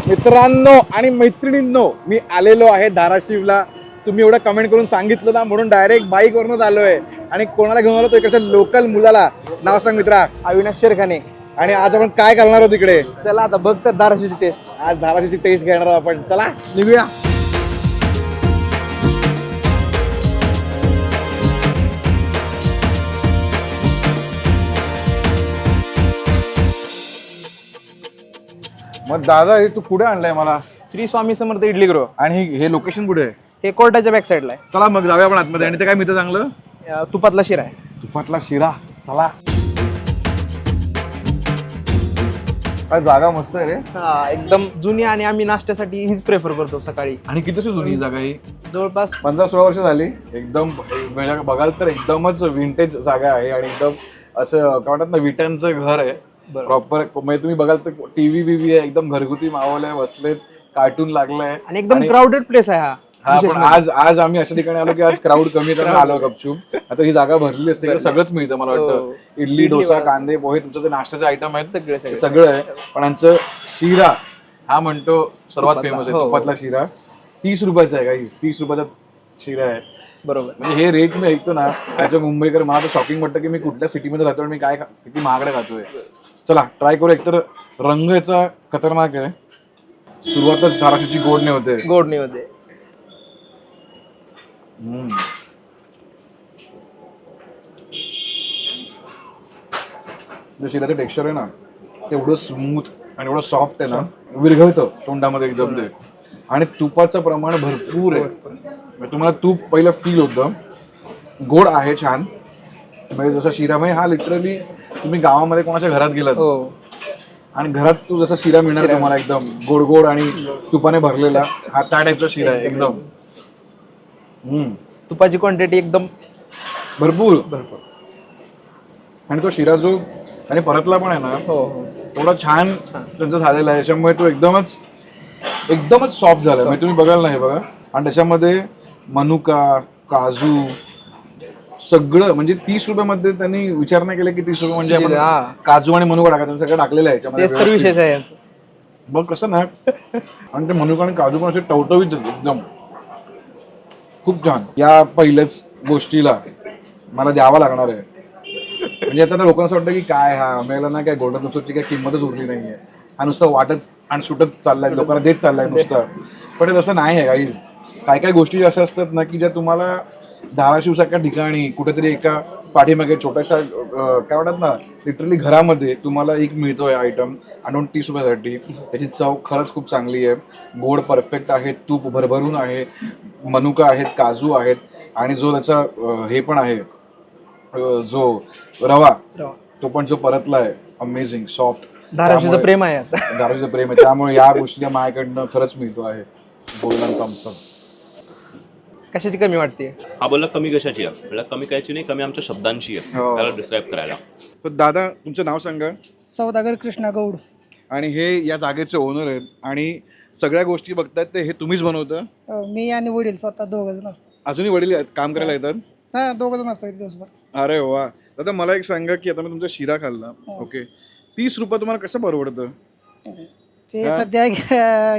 मित्रांनो आणि मैत्रिणींनो, मी आलेलो आहे धाराशिवला. तुम्ही एवढं कमेंट करून सांगितलं ना, म्हणून डायरेक्ट बाईकवरूनच आलोय. आणि कोणाला घेऊन आलो तो इकडच्या लोकल मुलाला. नाव सांग मित्रा. अविनाश शेरखाने. आणि आज आपण काय करणार आहोत इकडे? चला आता बघ तर धाराशिवची टेस्ट. आज धाराशिवची टेस्ट घेणार आहोत आपण. चला निघूया. मग दादा, हे तू कुठे आणलंय मला? श्री स्वामी समर्थ इडली गृह. आणि हे लोकेशन कुठे आहे? हे कोर्टाच्या बॅक साईडला आहे. चला मग जाऊया आपण आतमध्ये. आणि ते काय मिळतं चांगलं? तुपातला शिरा आहे. तुपातला शिरा. चला. काय जागा मस्त आहे रे. हा, एकदम जुनी आणि आम्ही नाश्त्यासाठी हीच प्रेफर करतो सकाळी. आणि कितीशी जुनी ही जागा? ही जवळपास 15-16 वर्ष झाली. एकदम म्हणजे बघाल तर एकदमच विंटेज जागा आहे. आणि एकदम असं काय म्हणतात ना, विटांचं घर आहे प्रॉपर. म्हणजे तुम्ही बघाल तर टीव्ही बीव्ही आहे, एकदम घरगुती माहोल आहे, बसलेत, कार्टून लागलंय आणि एकदम क्राऊडेड प्लेस आहे हा. हा. पण आज आम्ही अशा ठिकाणी आलो की आज क्राऊड कमी त्यामुळे आलो गपचूप. आता ही जागा भरली असते का सगळंच मिळतं मला वाटतं. इडली, डोसा, कांदे, पोहे, तुमचं जे नाश्त्याचे आयटम आहेत सगळं आहे. पण यांचं शिरा हा म्हणतो सर्वात फेमस आहे. तुपातला शिरा 30 रुपयाचा आहे. काही 30 रुपयाचा शिरा आहे. बरोबर. म्हणजे हे रेट मी ऐकतो ना, त्याचं मुंबईकर मला तर शॉकिंग वाटतं की मी कुठल्या सिटीमध्ये राहतो आणि मी काय किती महागडे खातोय. चला ट्राय करू. एकतर रंग याचा खतरनाक आहे. सुरुवातच धाराशिवची गोडणे होते. गोडणी होते. जे शिराचं टेक्स्चर आहे ना, ते एवढं स्मूथ आणि एवढं सॉफ्ट आहे ना, विरघळतं तोंडामध्ये एकदम ते. आणि तुपाचं प्रमाण भरपूर आहे. म्हणजे तुम्हाला तूप पहिलं फील होतं. गोड आहे छान. म्हणजे जसं शिरा, म्हणजे हा लिटरली तुम्ही गावामध्ये कोणाच्या घरात गेलात आणि घरात तू जसा शिरा मिळणार तुम्हाला एकदम गोड गोड आणि तुपाने भरलेला, हा त्या टाईपचा शिरा आहे एकदम. तुपाची क्वांटिटी एकदम भरपूर. आणि तो शिरा जो आणि परतला पण आहे ना, थोडा छान त्यांचं झालेला आहे. त्याच्यामुळे तो एकदमच सॉफ्ट झालाय. म्हणजे तुम्ही बघाल ना, हे बघा. आणि त्याच्यामध्ये मनुका, काजू सगळं, म्हणजे 30 रुपयामध्ये त्यांनी विचार नाही केला की 30 रुपये म्हणजे आपण काजू आणि मनुका टाकायचं, सगळं टाकलेलं आहे याच्यामध्ये. विशेष आहे बघ कसं ना. आणि ते मनुका आणि काजू पण असे टवटवीत एकदम खूप छान. या पहिल्याच गोष्टीला मला द्यावा लागणार आहे. म्हणजे आता लोकांना असं वाटतं की काय हा मेला ना, काय गोल्डन नुसतची काय किंमतच उरली नाहीये, हा नुसतं वाटत आणि सुटत चाललाय, लोकांना देत चाललाय नुसतं. पण तसं नाही आहे गाईज. काय काय गोष्टी अशा असतात ना की ज्या तुम्हाला धाराशिवसारख्या ठिकाणी कुठेतरी एका पाठीमागे छोट्याशा काय म्हणतात ना, लिटरली घरामध्ये तुम्हाला एक मिळतोय आयटम आणि 30 रुपयासाठी. त्याची चव खरंच खूप चांगली आहे. गोड परफेक्ट आहे, तूप भरभरून आहे, मनुका आहेत, काजू आहेत. आणि जो त्याचा हे पण आहे, जो रवा तो पण जो परतला आहे, अमेझिंग सॉफ्ट. धाराशिवचं प्रेम आहे. धाराशिवचं प्रेम आहे. त्यामुळे या गोष्टी माझ्याकडनं खरंच मिळतो आहे. Golden thumbs up. कशाची कमी वाटते? हा बोलला कमी कशाची आहे? मला कमी कायची नाही, कमी आमच्या शब्दांची आहे त्याला डिस्क्राईब करायला. तर दादा, तुमचं नाव सांगा. सौदागर कृष्णा गौड. आणि हे या जागेचे ओनर आहेत. आणि सगळ्या गोष्टी बघतायत ते हे तुम्हीच बनवतं? मी आणि वडील स्वतः 2 जण असतो. अजूनही वडील काम करायला येतात? हा, 2 जण असतो दिवसभर. अरे वा. दादा मला एक सांगा की आता मी तुमचा शिरा खाल्ला, ओके, 30 रुपये तुम्हाला कसं परवडतं? ते सध्या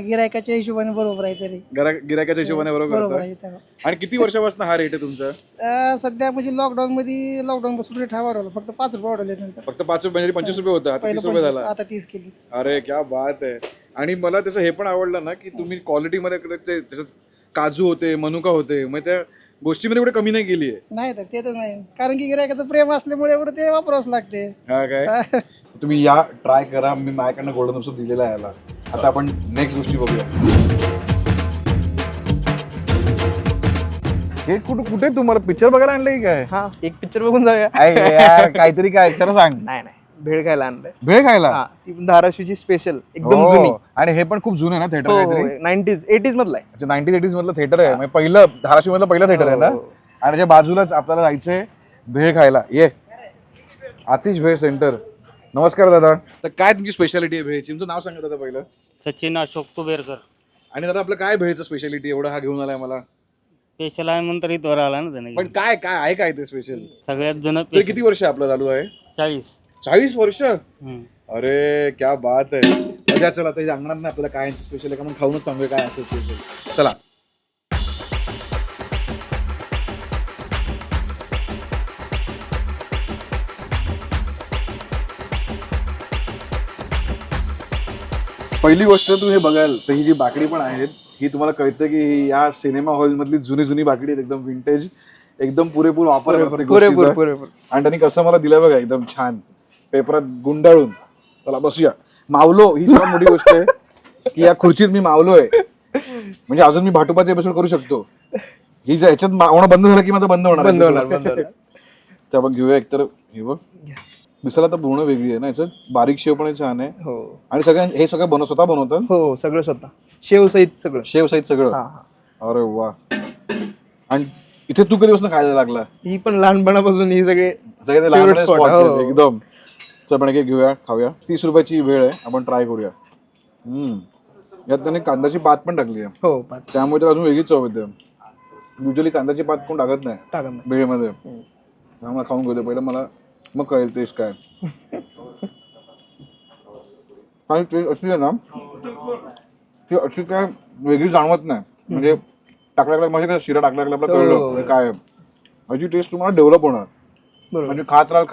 गिरायकाच्या हिशोबाने बरोबर आहे. तरी गिरायकाच्या हिशोबाने बरोबर आहे. आणि किती वर्षापासून हा रेट आहे तुमचा? सध्या म्हणजे लॉकडाऊन पासून रेट हा वाढवला. फक्त 5 रुपये वाढवले. नंतर फक्त 5 रुपये म्हणजे 25 रुपये होता, आता 30 रुपये झाला. आता 30 केली. अरे क्या बात आहे. आणि मला त्याचं हे पण आवडलं ना की तुम्ही क्वालिटीमध्ये त्याच्यात काजू होते, मनुका होते, मग त्या गोष्टीमध्ये एवढे कमी नाही केली आहे. नाही तर ते तर नाही, कारण की गिरायकाचं प्रेम असल्यामुळे एवढं ते वापरावंच लागते. हा काय. तुम्ही या, ट्राय करा. मी माझ्याकडनं गोल्डन थम्स अप दिलेला आहे याला. आता आपण नेक्स्ट गोष्टी बघूया. हे कुठे तुम्हाला पिक्चर बघायला आणलंय काय? हा, एक पिक्चर बघून जाऊया. काहीतरी काय खरं सांग. नाही भेळ खायला आणलंय. भेळ खायला? ती पण धाराशिवची स्पेशल, एकदम जुनी. आणि हे पण खूप जुनं आहे ना थिएटर? काहीतरी 90s 80s मधला आहे. अच्छा, 90s 80s मधलं थिएटर आहे. म्हणजे पहिलं धाराशिव मधलं पहिलं थिएटर आहे ना. आणि त्याच्या बाजूलाच आपल्याला जायचंय भेळ खायला. ये आतिश भेळ सेंटर. नमस्कार दादा. तर काय तुमची स्पेशालिटी आहे भेळची? तुमचं नाव सांगा दादा पहिलं. सचिन अशोक कुबेरकर. आणि दादा आपलं काय भेळचं स्पेशालिटी एवढा हा घेऊन आलाय मला? स्पेशल आहे म्हणून तर इथवर आला ना त्याने. पण काय काय आहे काय ते स्पेशल? सगळ्यात जुनं ते किती वर्ष आपलं चालू आहे? 40. 40 वर्ष? अरे क्या बात आहे. द्या चला ते सांगणार नाही आपल्याला काय स्पेशल आहे का, मग खाऊनच सांगूया काय असेल स्पेशल. चला. पहिली गोष्ट तुम्ही हे बघाल तर ही जी बाकडी पण आहेत ही तुम्हाला कळतं की या सिनेमा हॉल मधली जुनी बाकडी आहेत, एकदम विंटेज, एकदम पुरेपूर वापर करते गोष्टीचा. पुरेपूर. आणि त्यांनी कसं मला दिलं बघा एकदम छान पेपरात गुंडाळून. चला बसूया. मावलो ही सर्वात मोठी गोष्ट आहे की या खुर्चीत मी मावलोय, म्हणजे अजून मी भाटुपाचे एपिसोड करू शकतो. ही जर ह्याच्यात होणं बंद झालं की माझं बंद होणार. त्या बघ घेऊया एकतर हे बघ दिसायला तर पूर्ण वेगळी आहे ना, याच्यात बारीक शेव पण छान आहे. हो आणि हे सगळं स्वतः बनवतात. हो सगळं स्वतः शेव सहित सगळं. शेव सहित सगळं. अरे वा. आणि इथे तू कधीपासून खायला लागला? ही पण लहानपणापासून ही सगळे सगळे लहान स्पॉट आहेत एकदम. चल एक घेऊया खाऊया. 30 रुपयाची वेळ आहे, आपण ट्राय करूया. यात त्याने कांद्याची पात पण टाकली आहे. हो त्यामुळे तर अजून वेगळी चव येते. युजली कांद्याची पात कोण टाकत नाही भेळमध्ये. त्यामुळे खाऊन घेऊ दे पहिलं मला, मग कळेल टेस्ट काय. आणि टेस्ट अशी आहे ना ती अशी काय वेगळी जाणवत नाही. म्हणजे टाकल्या म्हणजे काय शिरा टाकल्या आपल्याला कळलं काय अशी टेस्ट तुम्हाला डेव्हलप होणार. म्हणजे खात राहाल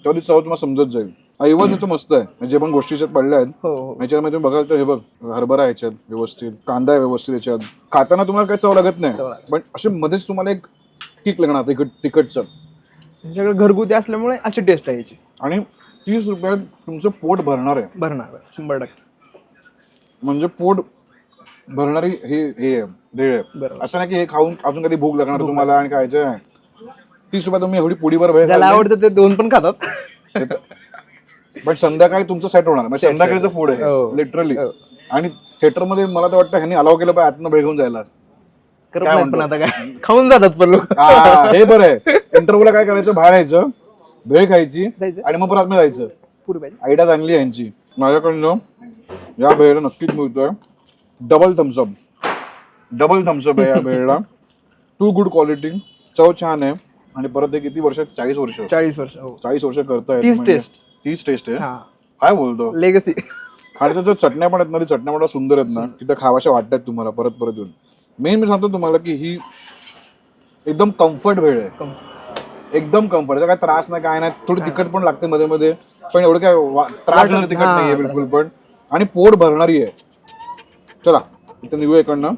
तेवढी चव तुम्हाला समजत जाईल. ऐवज इथं मस्त आहे, जे पण गोष्टी पडल्या आहेत ह्याच्यामध्ये तुम्ही बघाल तर हे बघ हरभरा ह्याच्यात व्यवस्थित, कांदा आहे व्यवस्थित याच्यात. खाताना तुम्हाला काही चव लागत नाही, पण असे मध्येच तुम्हाला एक किक लागणार तिखटचं. सगळं घरगुती असल्यामुळे अशी टेस्ट आहे याची. आणि 30 रुपयात तुमचं पोट भरणार आहे. 100%. म्हणजे पोट भरणारी हे भेळ आहे. असं नाही की हे खाऊन अजून कधी भूक लागणार तुम्हाला आणि खायचं आहे. 30 रुपयात तुम्ही एवढी पोळीभर भेळ ज्याला आवडतं ते 2 पण खातात. पण संध्याकाळी तुमचं सेट होणार. म्हणजे संध्याकाळचं फूड आहे लिटरली. आणि थिएटर मध्ये मला तर वाटतं ह्यांनी अलाव केलं पाहिजे आतनं भेळ घेऊन जायला. पण आता काय खाऊन जातात पण लोक. हे बरं आहे. इंटरव्ह्यूला काय करायचं, बाहेर यायचं, भेळ खायची आणि मग परत आतमध्ये जायचं. आयडिया चांगली आहे यांची. माझ्याकडनं या भेळला नक्कीच मिळतोय डबल थम्सअप आहे या भेळला. टू गुड क्वालिटी, चव छान आहे. आणि परत हे किती वर्ष? 40 वर्ष 40 वर्ष करतायत. 30 टेस्ट आहे. काय बोलतो लेगसी. आणि त्याच्या चटण्या पण आहेत ना, चटण्या पण सुंदर आहेत ना, तिथं खावाशा वाटतात तुम्हाला परत येऊन. मेन मी सांगतो तुम्हाला की ही एकदम कम्फर्ट भेळ आहे. एकदम कम्फर्ट, काय त्रास नाही काय नाही. थोडी तिखट पण लागते मध्ये मध्ये, पण एवढं काय त्रास नाही, तिखट नाहीये बिलकुल पण. आणि पोट भरणारी आहे. चला इथं निघूया इकडनं.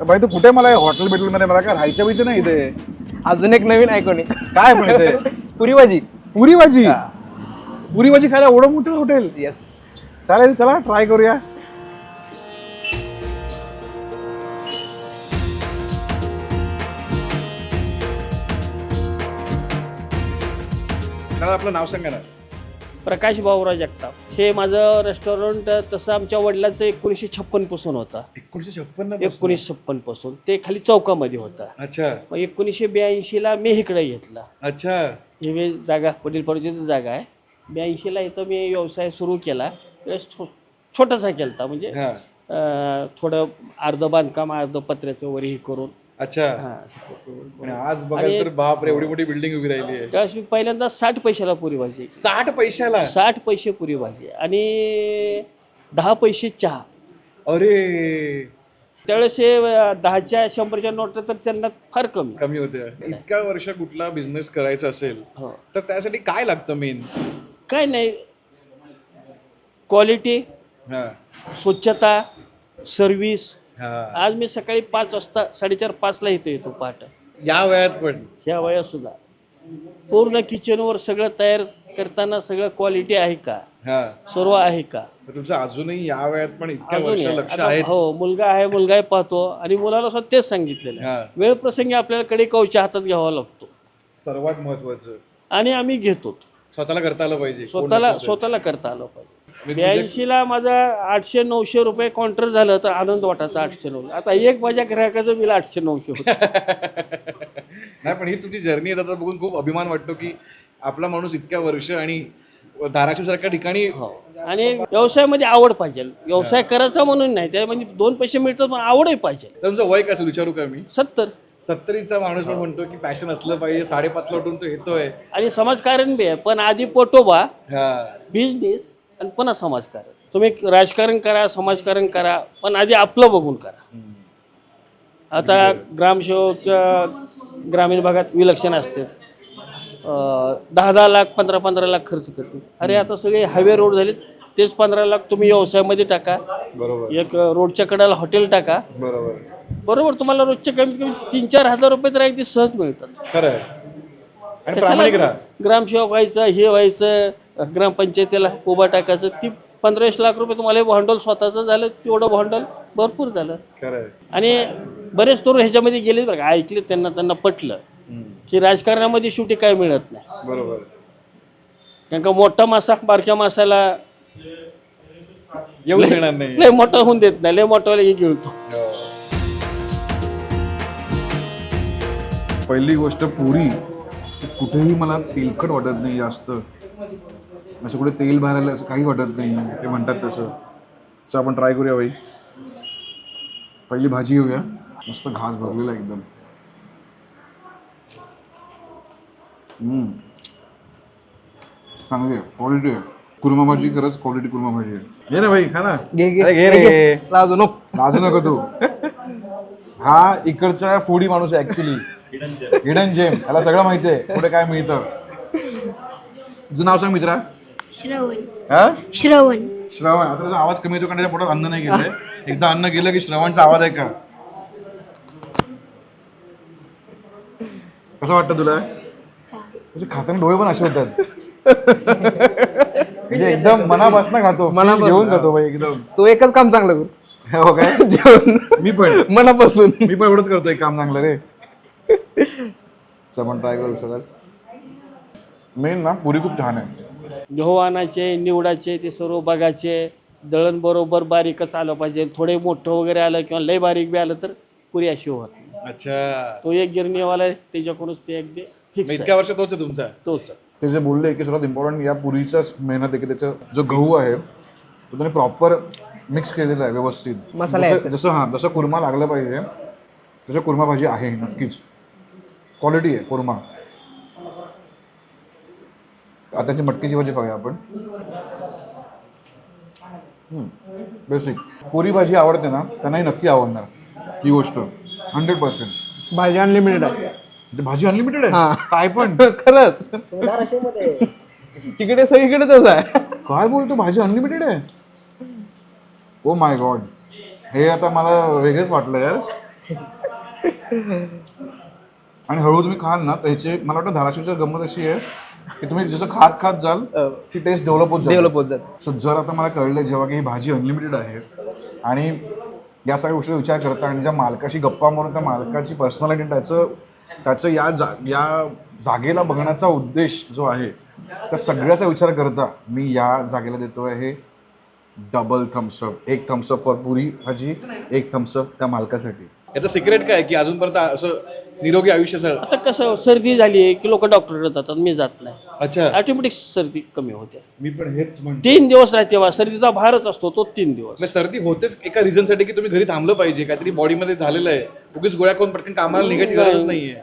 भाई तू कुठे मला हॉटेल भेटल मध्ये मला काय राहायच्या पाहिजे नाही इथे. अजून एक नवीन आयकॉनिक काय पण इथे पुरी भाजी खायला एवढं मोठं हॉटेल. येस चालेल, चला ट्राय करूया. आपलं नाव सांगा ना. प्रकाश भाऊराव जगताप. हे माझं रेस्टॉरंट तसं आमच्या वडिलांचं 1956 पासून होता. 1956 पासून ते खाली चौकामध्ये होता. अच्छा. मग 1982ला मी इकडे घेतला. अच्छा. ही जागा वडील पडूची जागा आहे. 82ला इथं मी व्यवसाय सुरू केला. छोटासा केलता, म्हणजे थोडं अर्ध बांधकाम अर्ध पत्र्याचं वरी हे करून. अच्छा. आज बघाल तर बापरे एवढी मोठी बिल्डिंग उभी राहिली आहे. त्यावेळेस मी पहिल्यांदा 60 पैशाला पुरी भाजी. 60 पैशाला? 60 पैसे पुरी भाजी आणि 10 पैसे चहा. अरे त्यावेळेस हे 10च्या 100च्या नोट तर त्यांना फार कमी होते. इतक्या वर्ष कुठला बिझनेस करायचा असेल तर त्यासाठी काय लागतं मेन? काय नाही, क्वालिटी, स्वच्छता, सर्व्हिस. आज मी सकाळी 5 वाजता 4:30-5ला इथे येतो पहाटे. या वयात पण? ह्या वयात सुद्धा पूर्ण किचनवर सगळं तयार करताना सगळं क्वालिटी आहे का, सर्व आहे का. तुमचं अजूनही या वयात पण इतक्या वर्ष लक्ष आहे? हो, मुलगा पाहतो आणि मुलाला सुद्धा तेच सांगितलेलं. वेळ प्रसंगी आपल्याला कडे कवच्या हातात घ्यावा लागतो, सर्वात महत्वाचं. आणि आम्ही घेतो. स्वतःला करता आलं पाहिजे. स्वतःला करता आलं पाहिजे. 82ला माझा 800-900 रुपये काउंटर झालं तर आनंद वाटायचा. 800-900. आता एक माझ्या ग्राहकाचं बिल 800-900 होतं. नाही, पण ही तुमची जर्नी आहे बघून खूप अभिमान वाटतो की आपला माणूस इतक्या वर्ष आणि धाराशिव सारख्या ठिकाणी. आणि व्यवसायामध्ये आवड पाहिजे. व्यवसाय करायचा म्हणून नाही, त्या म्हणजे 2 पैसे मिळतात पण आवडही पाहिजे. तुमचं वय कसं विचारू का मी? 70. 70चा माणूस पण म्हणतो की पॅशन असलं पाहिजे, 5:30 ला उठून तो येतोय. आणि समाजकारण बी आहे, पण आधी पोटोबा बिझनेस आणि पुन्हा समाजकारण. तुम्ही राजकारण करा, समाजकारण करा, पण आधी आपलं बघून करा. आता ग्रामसेवकच्या ग्रामीण भागात विलक्षण असते, 10-10 लाख 15-15 लाख खर्च करते. अरे आता सगळे हायवे रोड झाले, तेच 15 लाख तुम्ही व्यवसायामध्ये टाका. बरोबर एक रोडच्या कडेला हॉटेल टाका. बरोबर तुम्हाला रोजचे कमीत कमी 3-4 हजार रुपये तर अगदी सहज मिळतात. खरं आहे. आणि प्रामाणिक राहा. ग्रामसेवक व्हायचं, हे व्हायचं, ग्रामपंचायतीला उभा टाकायचं, ती 15 लाख रुपये तुम्हाला भांडवल स्वतःचं झालं, तेवढं भांडवल भरपूर झालं. खरं आहे. आणि बरेच तरुण ह्याच्यामध्ये गेले बरं का, ऐकले, त्यांना पटलं की राजकारणामध्ये शेवटी काय मिळत नाही. बरोबर. कारण का मोठा मासा बारक्या मासाला येऊ देणार नाही. लय मोठा होऊन देत नाही, लय मोठाला हे घेतो. पहिली गोष्ट पुरी कुठेही मला तेलकट वाटत नाही जास्त, असं कुठे तेल भरायला असं काही वाटत नाही, ते म्हणतात तसं. असं आपण ट्राय करूया बाई. पहिली भाजी घेऊया, मस्त घास भरलेला एकदम. चांगली आहे, क्वालिटी आहे. कुर्मा भाजी खरंच क्वालिटी कुर्मा भाजी आहे. घे ना भाई, खा ना. अरे घे रे, लाजू नको. लाजू नको तू. हा इकडचा फूडी माणूस आहे ऍक्च्युली, हिडन जेम. याला सगळं माहिती आहे कुठे काय मिळतं. तुझं नाव सांग मित्रा. श्रवण. हा श्रवण. श्रवण. आता त्याचा आवाज कमी येतो कारण त्याच्या पोटात अन्न नाही गेलंय. एकदा अन्न गेलं की श्रवणचा आवाज आहे का. कसं वाटतं तुला. तसं खाताना डोळे पण असे होतात, म्हणजे एकदम मनापासून खातो, feel घेऊन खातो भाई एकदम. तो एकच काम चांगलं कर. हो काय. जेवण मी पण मनापासून. मी पण एवढंच करतोय काम चांगलं रे. आपण ट्राय करू सगळंच. मेन ना पुरी खूप छान आहे. गहू आणायचे, निवडायचे, ते सर्व बघायचे. दळण बरोबर बारीकच आलं पाहिजे. थोडे मोठं वगैरे आलं किंवा लय बारीक बी आलं तर पुरी अशी होत. अच्छा. तो एक गिरणीवाला आहे, त्याच्याकडूनच ते अगदी फिक्स. इतक्या वर्ष तोच आहे तुमचा. तोच. ते जे बोलले की सर्वात इम्पॉर्टंट या पुरीचाच मेहनत आहे की त्याचा जो गहू आहे तो त्याने प्रॉपर मिक्स केलेला आहे व्यवस्थित. मसाले आहेत. जसं कुर्मा लागलं पाहिजे तसं कुर्मा भाजी आहे नक्कीच. क्वालिटी आहे कुर्मा. आता त्याची मटकीची भाजी खाऊया आपण. बेसिक पुरी भाजी आवडते ना त्यांनाही नक्की आवडणार ही गोष्ट 100%. भाजी अनलिमिटेड आहे. भाजी अनलिमिटेड आहे. हा. काय पण खरंच तिकडे सगळीकडे तसं आहे. काय बोलतो, भाजी अनलिमिटेड आहे. ओ माय गॉड, हे आता मला वेगळंच वाटलं यार. आणि हळू तुम्ही खाल ना तर ह्याचे मला वाटतं धाराशिवची गंमत अशी आहे की तुम्ही जसं खात जाल ती टेस्ट डेव्हलप होत जाते. सो जर आता मला कळलं जेव्हा की ही भाजी अनलिमिटेड आहे आणि या सगळ्या गोष्टी विचार करता आणि ज्या मालकाशी गप्पा मारून त्या मालकाची पर्सनॅलिटी त्याचं या जागेला बघण्याचा उद्देश जो आहे त्या सगळ्याचा विचार करता मी या जागेला देतोय हे डबल थम्सअप. एक थम्सअप फॉर पुरी भाजी, एक थम्सअप त्या मालकासाठी. याचं सिक्रेट काय की अजूनपर्यंत असं निरोगी आयुष्य. आता कसं सर्दी झाली की लोक डॉक्टरकडे जातात, मी जात नाही. अच्छा. ऑटोमॅटिक सर्दी कमी होते. मी पण हेच म्हणतो. 3 दिवस राहते वा सर्दीचा भारच असतो तो 3 दिवस. सर्दी होतेच एका रिझनसाठी की तुम्ही घरी थांबलं पाहिजे, काहीतरी बॉडीमध्ये झालेलं आहे. उगीच गोळ्या खाऊन पटकन कामाला निघायची गरज नाहीये.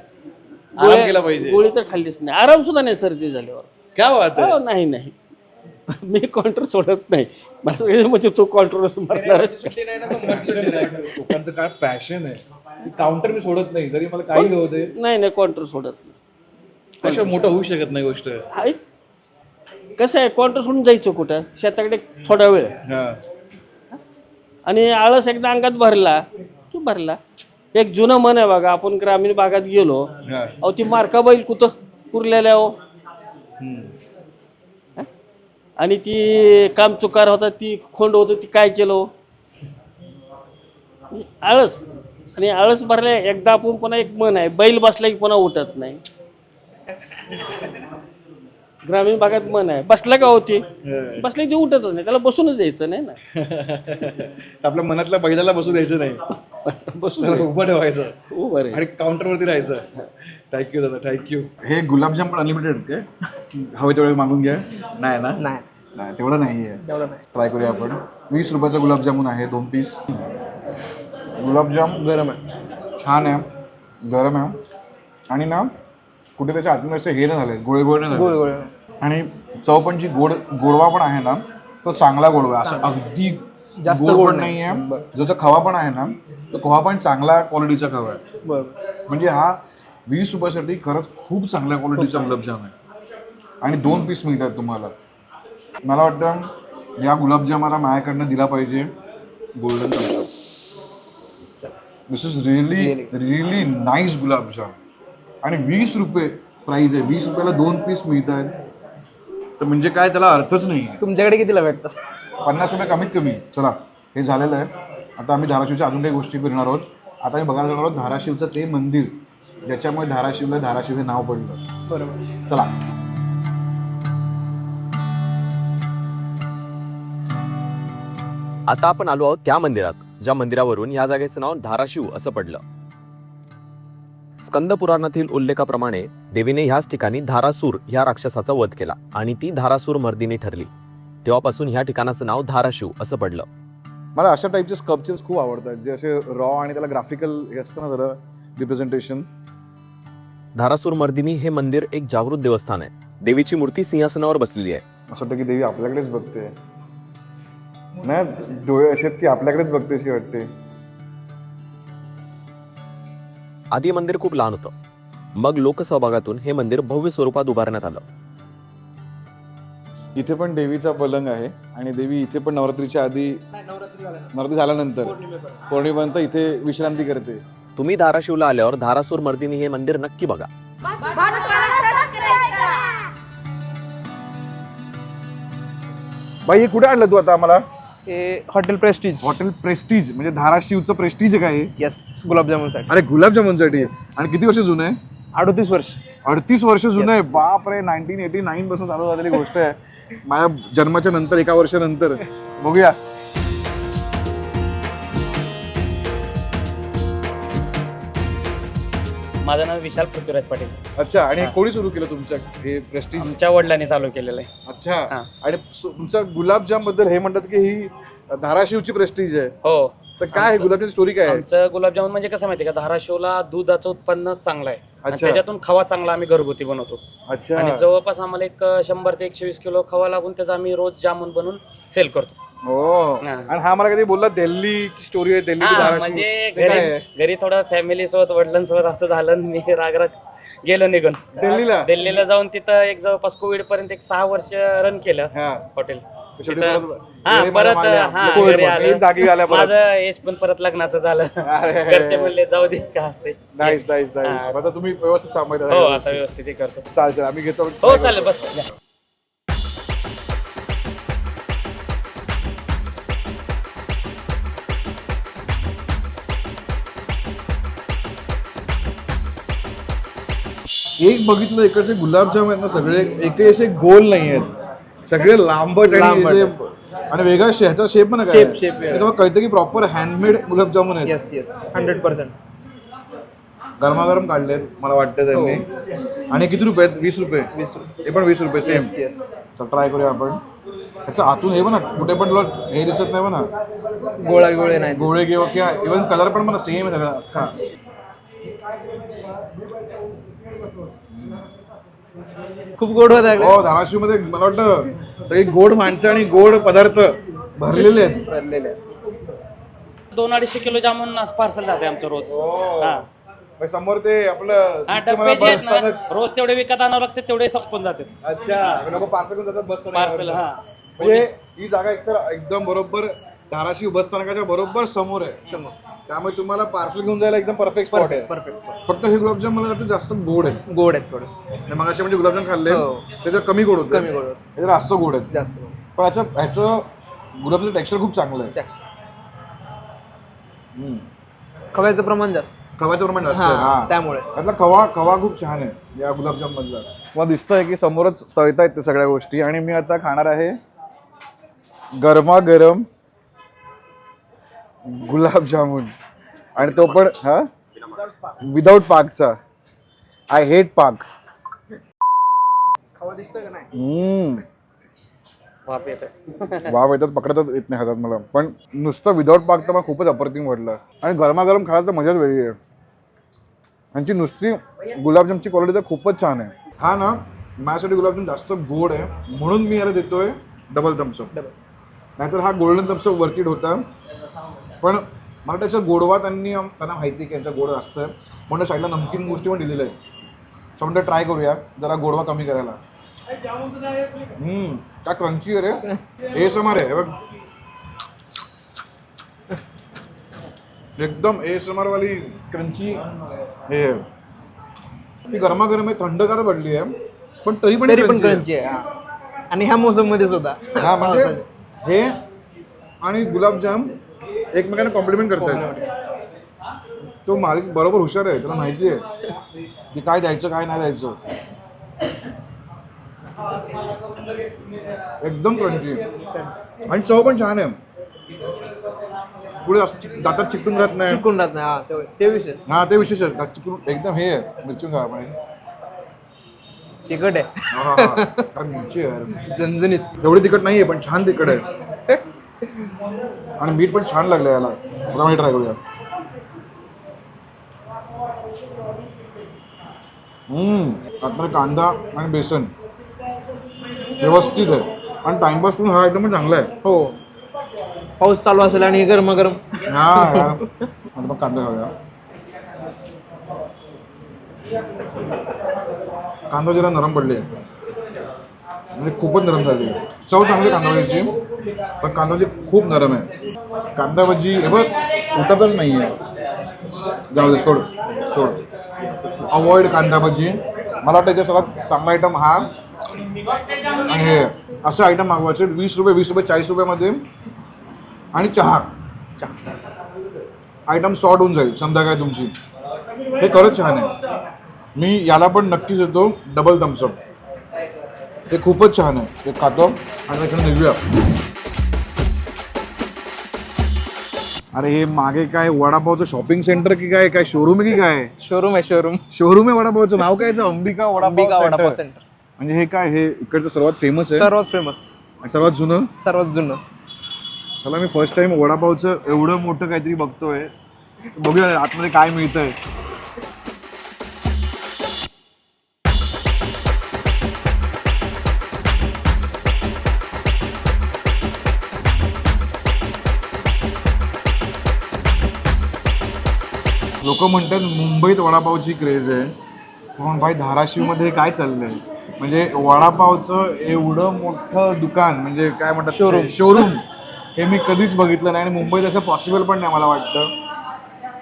आराम केला पाहिजे. गोळी तर खाल्लीच नाही, आराम सुद्धा नाही सर्दी झाल्यावर. क्या बात आहे. नाही मी कॉन्ट्रोल सोडत नाही. मला म्हणजे तो कॉन्ट्रोल लोकांचं काय पॅशन आहे. काउंटर मी सोडत नाही जरी मला काही होते. नाही कॉन्ट्रोल सोडत नाही. कशा मोठं होऊ शकत नाही गोष्ट. कसं आहे, कॉन्ट्रोल सोडून जायचं कुठं, शेताकडे थोडा वेळ आणि आळस एकदा अंगात भरला की भरला. एक जुनं मन आहे बघा, आपण ग्रामीण भागात गेलो अहो ती मार्का बैल कुठं पुरलेल्या हो आणि ती काम चुकार होता, ती खोंड होतं, ती काय केलं आळस. आणि आळस भरल्या एकदा आपण पुन्हा एक मन आहे, बैल बसला की पुन्हा उठत नाही. ग्रामीण भागात मन आहे, बसला का होती बसला की उठतच नाही, त्याला बसूनच द्यायचं नाही ना. आपल्या मनातल्या बैलाला बसू द्यायचं नाही, बसून उभं ठेवायचं उभं आणि काउंटरवरती राहायचं. थँक्यू दादा, थँक्यू. हे गुलाबजाम पण अनलिमिटेड काय हवे तेवढे मागून घ्या. नाही ना. नाही तेवढं नाही आहे. ट्राय करूया आपण. 20 रुपयाचा गुलाबजामुन आहे, 2 पीस. गुलाबजाम गरम आहे, छान आहे, गरम आहे आणि ना कुठे त्याच्या आतमध्ये असे हे नाही झाले गोळे गोळे नाही गोळ झाले. गोळ आणि चव पण जी गोडवा पण आहे ना तो चांगला गोडवा आहे. असं अगदी जास्त गोड गोड पण नाही. नाहीये. जो खवा पण आहे ना तो खवा पण चांगला क्वालिटीचा खवा आहे. बरोबर. म्हणजे हा 20 रुपयासाठी खरंच खूप चांगल्या क्वालिटीचा गुलाबजाम आहे आणि 2 पीस मिळतात तुम्हाला. मला वाटतं या गुलाबजामाला माझ्याकडनं दिला पाहिजे golden thumbs up. This is really nice gulab jamun आणि 20 रुपये प्राईस आहे. 20 रुपयाला 2 पीस मिळत आहेत तर म्हणजे काय त्याला अर्थच नाही आहे. तुमच्याकडे कितीला भेटतात? 50 रुपये कमीत कमी. चला हे झालेलं आहे. आता आम्ही धाराशिवच्या अजून काही गोष्टी फिरणार आहोत. आता आम्ही बघायला जाणार आहोत धाराशिवचं ते मंदिर ज्याच्यामुळे धाराशिव हे नाव पडलं. बरोबर. चला. आता आपण आलो आहोत त्या मंदिरात ज्या मंदिरावरून या जागेचं नाव धाराशिव असं पडलं. स्कंद पुराणातील उल्लेखाप्रमाणे देवीने ह्याच ठिकाणी धारासूर ह्या राक्षसाचा वध केला आणि ती धारासूर मर्दिनी ठरली. तेव्हापासून ह्या ठिकाणाचं नाव धाराशिव असं पडलं. मला अशा टाईपचे स्कल्पचर्स खूप आवडतात जे असे रॉ आणि त्याला ग्राफिकल हे असतं ना जरा रिप्रेझेंटेशन. धारासूर मर्दिनी हे मंदिर एक जागृत देवस्थान आहे. देवीची मूर्ती सिंहासनावर बसलेली आहे. असं वाटतं की देवी आपल्याकडेच बघते ना. डोळे असे ती आपल्याकडेच बघते अशी वाटते. आधी मंदिर खूप लहान होतं. मग लोकसहभागातून हे मंदिर भव्य स्वरूपात उभारण्यात आलं. इथे पण देवीचा पलंग आहे आणि देवी इथे पण नवरात्रीच्या आधी नवरात्री झाल्यानंतर पौर्णिमेपर्यंत इथे विश्रांती करते. तुम्ही धाराशिवला आल्यावर धारासूर मर्दिनी हे मंदिर नक्की बघा. बाई हे कुठे आणलं तू आता आम्हाला? हे हॉटेल प्रेस्टीज. हॉटेल प्रेस्टीज म्हणजे धाराशिवचं प्रेस्टीज आहे काय हे? येस, गुलाबजामुनसाठी. अरे गुलाबजामुनसाठी. आणि किती वर्ष जुनं आहे? 38 वर्ष. 38 वर्ष जुनं आहे. बाप रे. 1989 पासून चालू झालेली गोष्ट आहे. माझ्या जन्माच्या नंतर 1 वर्षानंतर. बघूया. माझं नाव विशाल पृथ्वीराज पाटील. अच्छा. आणि कोणी सुरू केलं तुमचं हे प्रेस्टीज? आमच्या वडिलांनी चालू केलेलं आहे. अच्छा. हा. आणि तुमचं गुलाबजाम बद्दल हे म्हणतात की ही धाराशिवची प्रेस्टीज आहे. हो. तर काय आहे गुलाबजामची स्टोरी काय आहे? आमचं गुलाबजामुन म्हणजे कसं माहिती का, धाराशिवला दुधाचं उत्पन्न चांगलं आहे आणि अच्छा. त्याच्यातून खवा चांगला आम्ही घरगुती बनवतो. अच्छा. आणि जवळपास आम्हाला एक 100 ते 120 किलो खवा लागून त्याचा आम्ही रोज जामून बनवून सेल करतो. हो. हा. आणि हा मला कधी बोलला दिल्लीची स्टोरी आहे. दिल्ली ते हा, धाराशिव. म्हणजे ते काय आहे? घरी थोडं फॅमिली सोबत वडिलांसोबत असं झालं, मी रागराग गेलो निघून दिल्लीला जाऊन तिथं एक जवळपास कोविड पर्यंत 6 वर्ष रन केलं हा. हॉटेल. शेवटी तिथं- परत हा, घरी परत आले. हा, कोविड घरी पण. आलं. एक जागी आल्या परत. माझं एज पण परत लग्नाचं झालं. अरे. घरचे म्हणले जाऊ दे का असते. Nice nice nice. हा. आता तुम्ही व्यवस्थित सांभाळता. हो, आता व्यवस्थित हे करतो. चालतं आम्ही घेतो. हो, चालेल, बस या. एक बघितलं इकडचे गुलाबजाम आहेत ना सगळे एकही असे गोल नाही आहेत. सगळे लांबट आणि आणि वेगळा ह्याचा शेप पण Shape आहे. तेव्हा कळतं की प्रॉपर हँडमेड गुलाबजामुन आहेत. Yes yes, 100%. गरमागरम काढलेत मला वाटतं त्यांनी. आणि किती रुपये आहेत? 20 रुपये. 20 रुपये. हे पण 20 रुपये सेम. येस. चल ट्राय करूया आपण. ह्याचं आतून हे पण कुठे पण तुला हे दिसत नाही म्हणा गोळे नाही. गोळे किंवा इव्हन कलर पण मला सेम आहे सगळा अख्खा. खूप गोड होत आहे. हो. धाराशिव मध्ये मला वाटतं सगळी गोड माणसं आणि गोड पदार्थ भरलेले आहेत. भरलेले आहे. 200-250 किलो जामून पार्सल जाते आमचं रोज. हा. मग समोर ते आपलं हा, दिसतं मला डब्बे जे आहेत बस ना, स्थानक. रोज तेवढे विकत आणावं लागते, तेवढे संपून जाते. अच्छा. लोक पार्सल करून जातात बस पार्सल. स्थानकावर. हा. म्हणजे ही जागा एकतर एकदम बरोबर धाराशिव बस स्थानकाच्या बरोबर समोर आहे. त्यामुळे तुम्हाला पार्सल घेऊन जायला एकदम परफेक्ट स्पॉट आहे. परफेक्ट. फक्त हे गुलाबजाम मला वाटतं जास्त गोड आहेत. गोड आहेत थोडे. मग असे म्हणजे गुलाबजाम खाल्ले हो. त्याच्यात कमी गोड होते. कमी गोड होत. त्याच्यात जास्त गोड आहेत. जास्त गोड. पण ह्याचं गुलाबचं टेक्स्चर खूप चांगलं आहे. खव्याचं प्रमाण जास्त. खव्याचं प्रमाण जास्त आहे. हा, हा. त्यामुळे त्यातला खवा खूप छान आहे या गुलाबजाम मधला. मला दिसतंय की समोरच तळतायत ते सगळ्या गोष्टी आणि मी आता खाणार आहे गरमागरम गुलाबजामुन आणि तो पण हा विदाउट पाकचा. आय हेट पाक. खवा दिसतोय का नाही? वाफ येतं. वाव येतात पकडतच येत नाही हातात मला. पण नुसतं विदाउट पाक तर मला खूपच अप्रतिम वाटलं. आणि गरमागरम खायला तर मजाच वेगळी आहे. यांची नुसती गुलाबजामची क्वालिटी तर खूपच छान आहे. हा ना माझ्यासाठी गुलाबजाम जास्त गोड आहे म्हणून मी याला देतोय डबल थम्सअप. नाहीतर हा गोल्डन थम्सअप वरती होता, पण मला त्याचा गोडवा त्यांना माहिती आहे की यांचा गोड असतं म्हणून साईडला नमकीन गोष्टी पण दिलेल्या आहेत. सो म्हणतो ट्राय करूया जरा गोडवा कमी करायला. काय क्रंची आहे रे, ASMR आहे बघ, एकदम ASMR वाली क्रंची हे. ती गरमागरम आहे, थंडगार पडली आहे पण तरी पण क्रंची आहे हा. आणि ह्या मोसम मध्येच होता. हा म्हणजे हे आणि गुलाबजाम एकमेकांना कॉम्प्लिमेंट करतात. तो मालिक बरोबर हुशार आहे, त्याला माहिती आहे की काय द्यायचं काय नाही द्यायचं. एकदम क्रंची आणि चव पण छान आहे. पुढे असं दातात चिकटून राहत नाही. चिकून राहत नाही. हा ते विषय हा ते विशेष आहे. दात चिकटून एकदम हे आहे. मिरची खा आपण तिखट आहे, मिरची आहे झणझणीत. एवढी तिखट नाहीये पण छान तिखट आहे. आणि मीठ पण छान लागलं याला. आता मी ट्राय करूया. आतमध्ये कांदा आणि बेसन व्यवस्थित आहे आणि टाइमपास पण हा आयटम पण चांगला आहे. हो, पाऊस चालू असेल आणि गरमागरम. हा यार आता मग कांदा खाऊया. कांदा जरा नरम पडले म्हणजे खूपच नरम झाली. चव चांगली कांदा भाजीची पण कांदा भाजी खूप नरम आहे. कांदा भाजी हे बघ उठतच नाही आहे. जाऊ दे सोड सोड, अवॉइड कांदा भाजी. मला वाटतं याच्या सर्वात चांगला आयटम हा आणि हे असे आयटम मागवायचे 20 रुपये 40 रुपयामध्ये. आणि चहा आयटम सॉर्ट होऊन जाईल संध्याकाळी तुमची. हे खरंच छान आहे. मी याला पण नक्कीच येतो डबल थम्सअप. ते खूपच छान आहे. ते खातो आणि त्याच्याने निघूया. अरे हे मागे काय वडापावचं शॉपिंग सेंटर की काय काय शोरूम आहे की काय? शोरूम आहे, शोरूम आहे वडापावचं. नाव काय याचं? अंबिका अंबिका वडापाव वडापाव सेंटर. म्हणजे हे काय हे इकडचं सर्वात फेमस आहे, सर्वात फेमस, सर्वात जुनं. सर्वात जुनं. चला मी फर्स्ट टाइम वडापावचं एवढं मोठं काहीतरी बघतोय. बघूया आतमध्ये काय मिळतंय. लोक म्हणतात मुंबईत वडापावची क्रेज आहे, पण भाई धाराशिवमध्ये काय चाललंय? म्हणजे वडापावचं एवढं मोठं दुकान म्हणजे काय म्हणतात शोरूम हे मी कधीच बघितलं नाही आणि मुंबईत असं पॉसिबल पण नाही मला वाटतं.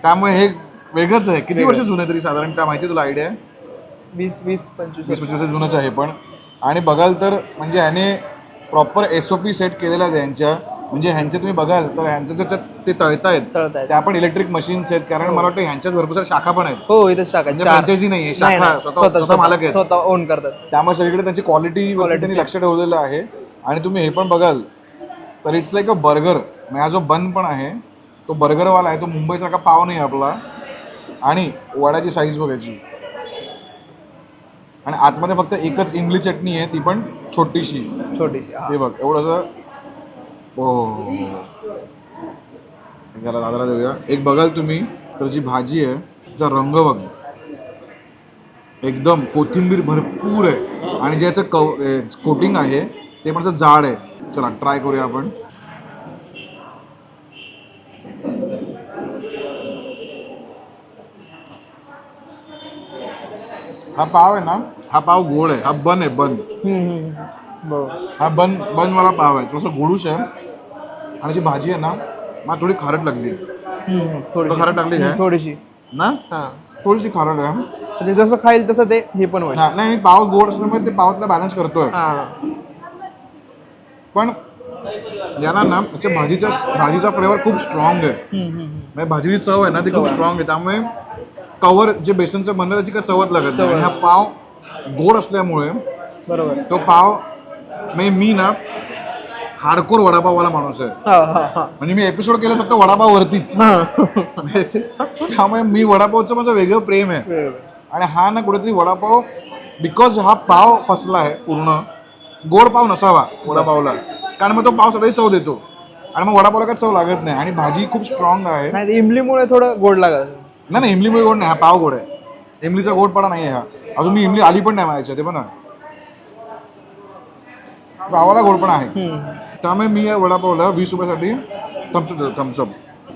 त्यामुळे हे वेगळंच आहे. किती वर्ष जुनं आहे तरी साधारणतः माहिती तुला आयडिया? 20-25 जुनंच आहे पण. आणि बघाल तर म्हणजे ह्याने प्रॉपर SOP सेट केलेला आहे यांच्या. म्हणजे ह्यांचे तुम्ही बघाल तर ह्यांच्या ज्याच्यात ते तळतायत त्या पण इलेक्ट्रिक मशीन्स आहेत. कारण मला वाटतं ह्यांच्याच भरपूर साऱ्या शाखा पण आहेत. हो, इथे शाखा फ्रँचायझी नाही आहे, शाखा स्वतः मालक आहेत, स्वतः ओन करतात. त्यामुळे सगळीकडे त्यांची क्वालिटी त्यांनी लक्ष ठेवलेलं आहे. आणि तुम्ही हे पण बघाल तर इट्स लाईक अ बर्गर. हा जो बन पण आहे तो बर्गरवाला आहे, तो मुंबईसारखा पाव नाही आपला. आणि वड्याची साईज बघायची आणि आतमध्ये फक्त एकच इमली चटणी आहे, ती पण छोटीशी. ते बघ एवढंसं. हो त्याला दादाला देऊया. एक बघाल तुम्ही तर जी भाजी आहे त्याचा रंग बघ, एकदम कोथिंबीर भरपूर आहे आणि जे याचं कोटिंग आहे ते पण असं जाड आहे. चला ट्राय करूया आपण. हा पाव आहे ना, हा पाव गोड आहे. हा बन आहे, बन. हा बन वाला पाव आहे, थोडंसं गोडूश आहे. आणि जी भाजी आहे ना मला थोडी खारट लागली. खारट लागली काय थोडीशी ना? थोडीशी खारट आहे. म्हणजे जसं खाईल तसं ते हे पण होईल. नाही पाव गोड असल्यामुळे ते पावातला बॅलन्स करतोय. पण याला ना त्याच्या भाजीचा फ्लेवर खूप स्ट्रॉंग आहे. म्हणजे भाजीची चव आहे ना ती खूप स्ट्रॉंग आहे. त्यामुळे कवर जे बेसनचं बनलं त्याची काय चवच लागत नाही. हा पाव गोड असल्यामुळे बरोबर तो पाव म्हणजे मी ना हार्डकोर वडापाववाला माणूस आहे. म्हणजे मी एपिसोड केला फक्त वडापाववरतीच. त्यामुळे मी वडापावचं माझं वेगळं प्रेम आहे. आणि हा ना कुठेतरी वडापाव बिकॉज हा पाव फसला आहे पूर्ण. गोड पाव नसावा वडापावला, कारण मग तो पाव सगळी चव देतो आणि मग वडापावला काय चव लागत नाही. आणि भाजी खूप स्ट्रॉंग आहे. इमलीमुळे थोडं गोड लागत नाही, इमलीमुळे गोड नाही, हा पाव गोड आहे. इमलीचा गोडपणा नाही आहे हा. अजून मी इमली आली पण नाही माझ्या ते पण ना गावाला गोडपणा आहे. त्यामुळे मी या वडापावला 20 रुपयासाठी थम्सअप देतो. थम्सअप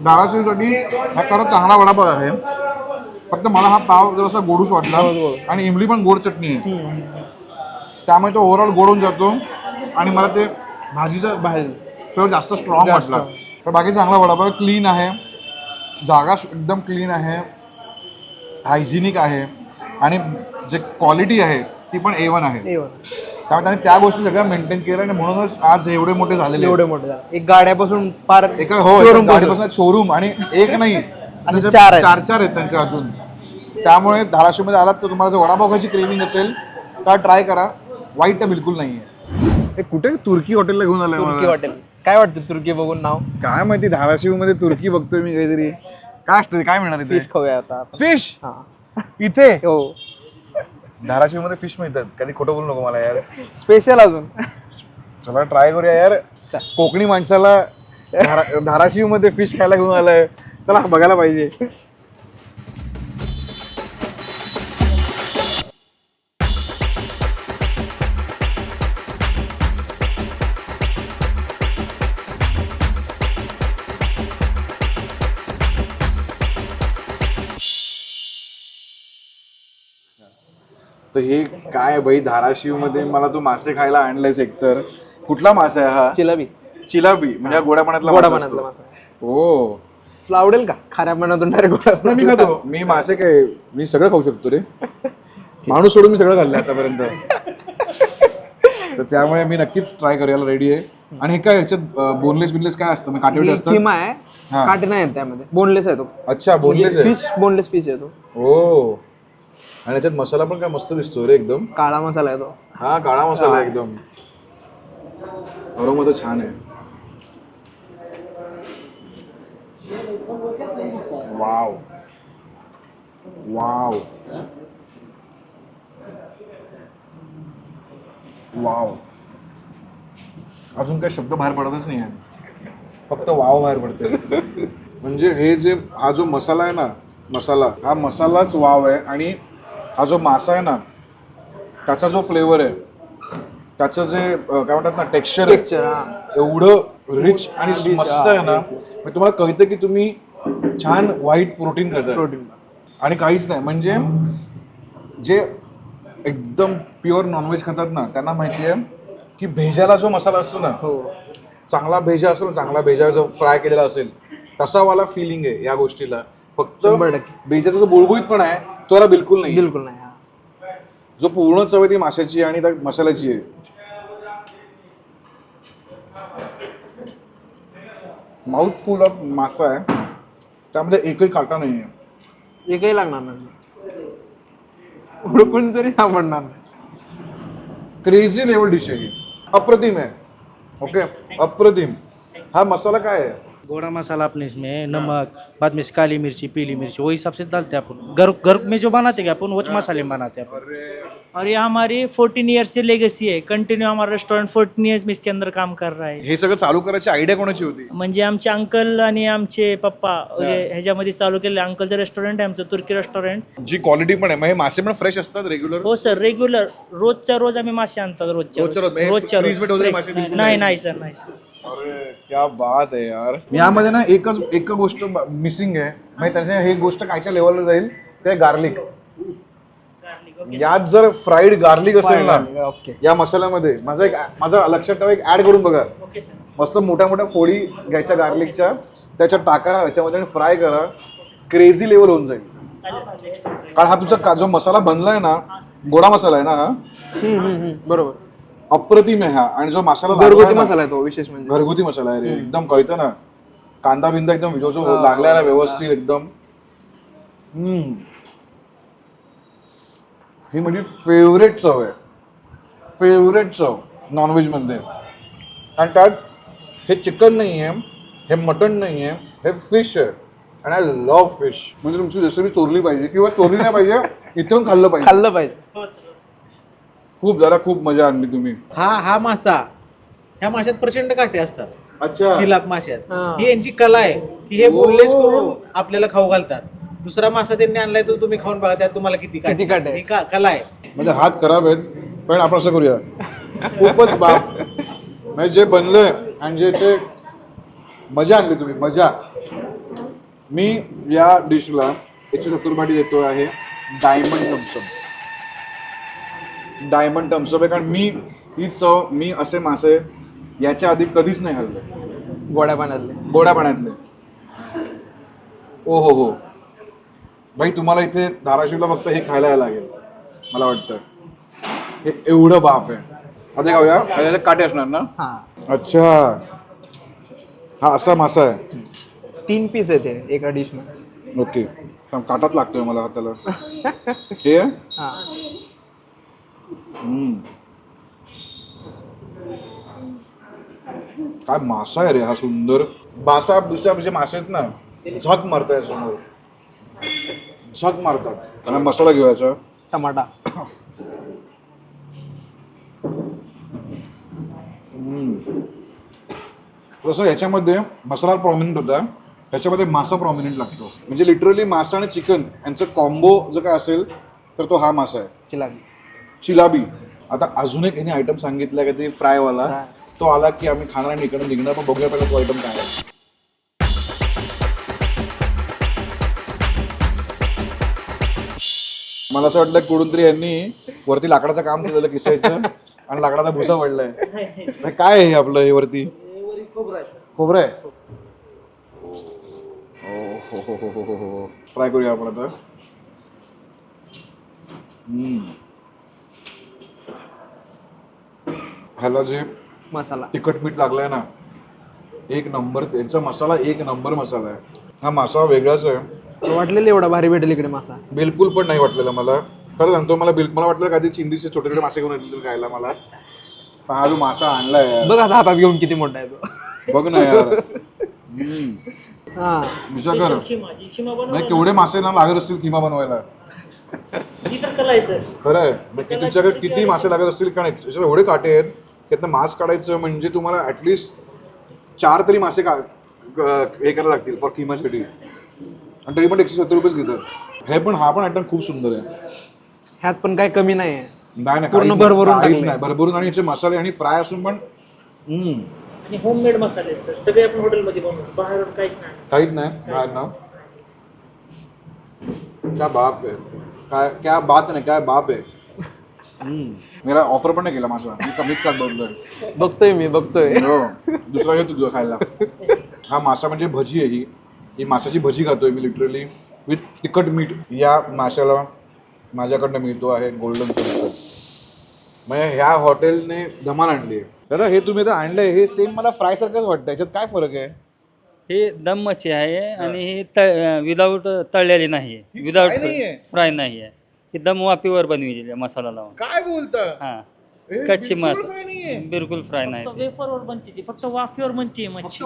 धाराशिवसाठी हा खरंच चांगला वडापाव आहे. फक्त मला हा पाव जरासा गोडूस वाटला आणि इमली पण गोड चटणी आहे, त्यामुळे तो ओव्हरऑल गोड होऊन जातो आणि मला ते भाजीचा फ्लेवर जास्त स्ट्रॉंग वाटला. पण बाकी चांगला वडापाव, क्लीन आहे, जागा एकदम क्लीन आहे, हायजिनिक आहे आणि जे क्वालिटी आहे ती पण A1 आहे. त्यामुळे त्यांनी त्या गोष्टी सगळ्या मेंटेन केल्या आणि म्हणूनच आज एवढे मोठे झालेले. एवढे मोठे झाले. एक गाड्यापासून पार एका हो गाडीपासून शोरूम आणि एक नाही चार आहेत. चार आहेत त्यांचे अजून. त्यामुळे धाराशिवमध्ये आलात तर तुम्हाला जर वडापाव खायची क्रेविंग असेल तर ट्राय करा, वाईट तर बिलकुल नाहीये. कुठे तुर्की हॉटेलला घेऊन आलाय तुर्की मला? हॉटेल. काय वाटतं तुर्की बघून नाव? काय माहिती, धाराशिवमध्ये तुर्की बघतोय मी काहीतरी. काय असतं काय मिळणार इथे? फिश खाऊया आता. फिश हा. इथे हो धाराशिवमध्ये फिश मिळतात. कधी खोटं बोलू नको मला यार. स्पेशल अजून. चला ट्राय करूया यार. कोकणी माणसाला धाराशिवमध्ये फिश खायला घेऊन आलाय, चला बघायला पाहिजे. तर हे काय बाई, धाराशिवमध्ये मला तू मासे खायला आणलेस. एकतर कुठला मासा आहे हा? जिलेबी. चिलाबी म्हणजे गोड्या पाण्यातला गोडा मासा पाण्यातला असतो. मासा. हो तुला आवडेल का खाऱ्या पाण्यातून डायरेक्ट गोडा? नाही, मी खातो. मी मासे काय मी सगळं खाऊ शकतो रे. माणूस सोडून मी सगळं खाल्लं आतापर्यंत. तर त्यामुळे मी नक्कीच ट्राय करायला रेडी आहे. आणि हे काय ह्याच्यात बोनलेस बिनलेस काय असतं? काटेवडे असतात? किमा आहे, हा. काटे नाही आहेत त्यामध्ये. बोनलेस आहे तो. अच्छा, बोनलेस आहे. फिश बोनलेस फिश आहे तो. हो. आणि याच्यात मसाला पण काय मस्त दिसतो रे एकदम. काळा मसाला आहे तो. हा काळा मसाला आहे एकदम. अरोमा तर छान आहे. Wow wow wow. अजून काही शब्द बाहेर पडतच नाही आहे, फक्त वाव बाहेर पडते. म्हणजे हे जे हा जो मसाला आहे ना, मसाला हा मसालाच वाव आहे. आणि हा जो मासा आहे ना त्याचा जो फ्लेवर आहे, त्याचं जे काय म्हणतात ना टेक्स्चर आहे, एवढं रिच आणि मस्त आहे ना. तुम्हाला कळतं की तुम्ही छान व्हाईट प्रोटीन खाताय आणि काहीच नाही. म्हणजे जे एकदम प्युअर नॉनव्हेज खातात ना त्यांना माहिती आहे की भेजाला जो मसाला असतो ना, चांगला भेजा असेल, चांगला भेजा जो फ्राय केलेला असेल, तसा वाला फिलिंग आहे या गोष्टीला. फक्त भेजाचा जो बुळबुळीत पण आहे तो याला बिलकुल नाही. बिलकुल नाही. जो पूर्ण चव आहे ती माशाची आणि त्या मसाल्याची आहे. माउथ फुल ऑफ मासा आहे, त्यामध्ये एकही काटा नाही आहे. एकही लागणार नाही, उडकून तरी सापडणार नाही. क्रेझी लेवल डिश आहे ही. अप्रतिम आहे. ओके, अप्रतिम. हा मसाला काय आहे? गोड़ा मसाला अपने इसमें नमक, बाद में से काली मिर्ची, पीली मिर्ची, वही हिसाब से डालते हैं अपन. घर में जो बनाते हैं अपन वो मसाले में बनाते हैं अपन. और ये हमारी 14 ईयर्स से लेगेसी है. कंटिन्यू हमारा रेस्टोरेंट 14 ईयर्स में इसके अंदर काम कर रहा है. हे सगळं चालू करायची आयडिया कोणाची होती? म्हणजे आमचे अंकल आणि आमचे पप्पा ह्याच्यामध्ये चालू केले. अंकलचं रेस्टॉरंट आहे आमचं, तुर्की रेस्टॉरंट. जी क्वालिटी पण आहे. मग हे मासे पण फ्रेश असतात रेग्युलर? हो सर, रेग्युलर रोजच्या रोज आम्ही मासे आणतात. रोजच्या फ्रीज मध्ये ठेवलेले मासे बिलकुल नाही. नाही सर, नाही सर. अरे क्या बात आहे यार. यामध्ये ना एक गोष्ट मिसिंग आहे. म्हणजे त्याच्या हे गोष्ट कायच्या लेवलला जाईल ते गार्लिक. यात जर फ्राईड गार्लिक असेल ना या मसाल्यामध्ये, माझं लक्षात ठेवा, एक ऍड करून बघा. मस्त मोठ्या मोठ्या फोडी घ्यायच्या गार्लिकच्या, त्याच्यात टाका ह्याच्यामध्ये आणि फ्राय करा. क्रेझी लेवल होऊन जाईल. कारण हा तुझा जो मसाला बनलाय ना, गोडा मसाला आहे ना हा. बरोबर, अप्रतिम आहे हा. आणि जो मसाला घरगुती मसाला आहे तो, विशेष म्हणजे घरगुती मसाला आहे रे. एकदम कळतं ना, कांदा बिंदा एकदम जो लागलेला व्यवस्थित एकदम. ही माझी फेवरेट चव आहे, फेवरेट चव नॉनव्हेज मध्ये. आणि त्यात हे चिकन नाही आहे, हे मटन नाही आहे, हे फिश आहे. आणि आय लव्ह फिश. म्हणजे तुमची रेसिपी चोरली पाहिजे किंवा चोरली नाही पाहिजे, इथून खाल्लं पाहिजे. खूप झाला, खूप मजा आणली तुम्ही. हा मासा, ह्या माशात प्रचंड काटे असतात. अच्छा, चिलाप माशात ही यांची कला आहे की हे बोनलेस करून आपल्याला खाऊ घालतात. दुसरा मासा त्यांनी आणलाय तो तुम्ही खाऊन बघा, त्यात तुम्हाला किती किती काटे आहे? ही कला आहे. म्हणजे हात खराब आहेत, पण आपण असं करूया, खूपच बाप म्हणजे जे बनलंय आणि ज्याचे मजा आणली तुम्ही, मजा. मी या डिशला 170 देतो आहे डायमंड थम्सअप. डायमंड थम्सअप आहे, कारण ही चव मी असे मासे याच्या आधी कधीच नाही खाल्ले. गोड्या पाण्यातले. गोड्या पाण्यातले. ओ हो भाई, तुम्हाला इथे धाराशिवला फक्त हे खायला यायला लागेल मला वाटतं. हे एवढं बाप आहे. आता खाऊया. ह्याच्यात काटे असणार ना? हा, अच्छा, हा असा मासा आहे. 3 पीस येते एका डिश मध्ये. ओके, काटाच लागतोय मला हाताला. हे हा, काय मासा आहे रे हा सुंदर. बासा दुसऱ्या म्हणजे मासे आहेत ना, झक मारताय समोर, झक मारतात. आणि मसाला घेऊयाचा टमाटा. तसं याच्यामध्ये मसाला प्रॉमिनंट होता, त्याच्यामध्ये मासा प्रॉमिनंट लागतो. म्हणजे लिटरली मासा आणि चिकन यांचं कॉम्बो जर काय असेल तर तो हा मासा आहे. चिलाबी. चिलाबी. आता अजून एक ह्याने आयटम सांगितला का ते फ्रायवाला, तो आला की आम्ही खाणार आणि इकडे निघणार. पण बघूया पहिला तो आयटम काय आहे. मला असं वाटलं कुठून तरी यांनी वरती लाकडाचं काम केलेलं किसायचं आणि लाकडाचा भुसा पडलाय. काय आहे आपलं हे वरती? खोबरं आहे. हो. ट्राय करूया आपण आता. ह्याला जे मसाला तिखट मीठ लागलंय ना, एक नंबर. त्यांचा मसाला एक नंबर मसाला आहे. हा मासा वेगळाच आहे. वाटलेलं एवढा भारी भेटेल इकडे मासा. बिलकुल पण नाही वाटलेलं मला, खरं सांगतो. मला वाटलं कधी चिंदीचे छोटे छोटे मासे घेऊन येतील खायला मला. पण हा जो मासा आणलाय यार, बघ असा हातात घेऊन किती मोठा आहे तो. बघ ना यार. हा, विचार कर, नाही केवढे मासे ना लागत असतील किमा बनवायला. खरं आहे. तुमच्याकडे किती मासे लागत असतील, कारण एवढे काटे आहेत की मांस काढायचं म्हणजे तुम्हाला ऍटलिस्ट 4 तरी मासे हे करायला लागतील फॉर किमासाठी. आणि तरी पण 170 रुपयेच घेतात हे. पण हा पण आयटम खूप सुंदर आहे. ह्यात पण काय कमी नाही आहे. नाही पूर्ण भरभरून नाही, भरभरून. आणि याचे मसाले आणि फ्राय असून पण आणि होममेड मसाले सर, सगळे आपण हॉटेलमध्ये बनवतो, बाहेरून काहीच नाही. काहीच नाही बाहेर ना. क्या बाप आहे, क्या बात नाही, काय बाप आहे. मला ऑफर पण नाही केला मासा, मी कमीच खात बघतोय मी. हो, दुसरा घेतो तुझा खायला. हा मासा म्हणजे भजी आहे. ही माशाची भजी खातोय मी लिटरली विथ तिखट मीठ. या माशाला माझ्याकडनं मिळतो आहे गोल्डन कलर. म्हणजे ह्या हॉटेलने धमाल आणली. दादा हे तुम्ही तर आणलंय, हे सेम मला फ्राय सारखंच वाटतं. याच्यात काय फरक आहे? हे दम मच्छी आहे आणि हे विदाऊट तळलेली नाही आहे, विदाऊट फ्राय नाही आहे. ही दम वाफेवर बनविलेली आहे मसाला लावून. काय बोलता? हा, कच्ची मास बिलकुल फ्राय नाही. वेफरवर बनते ती, फक्त वाफेवर बनते मच्छी. फक्त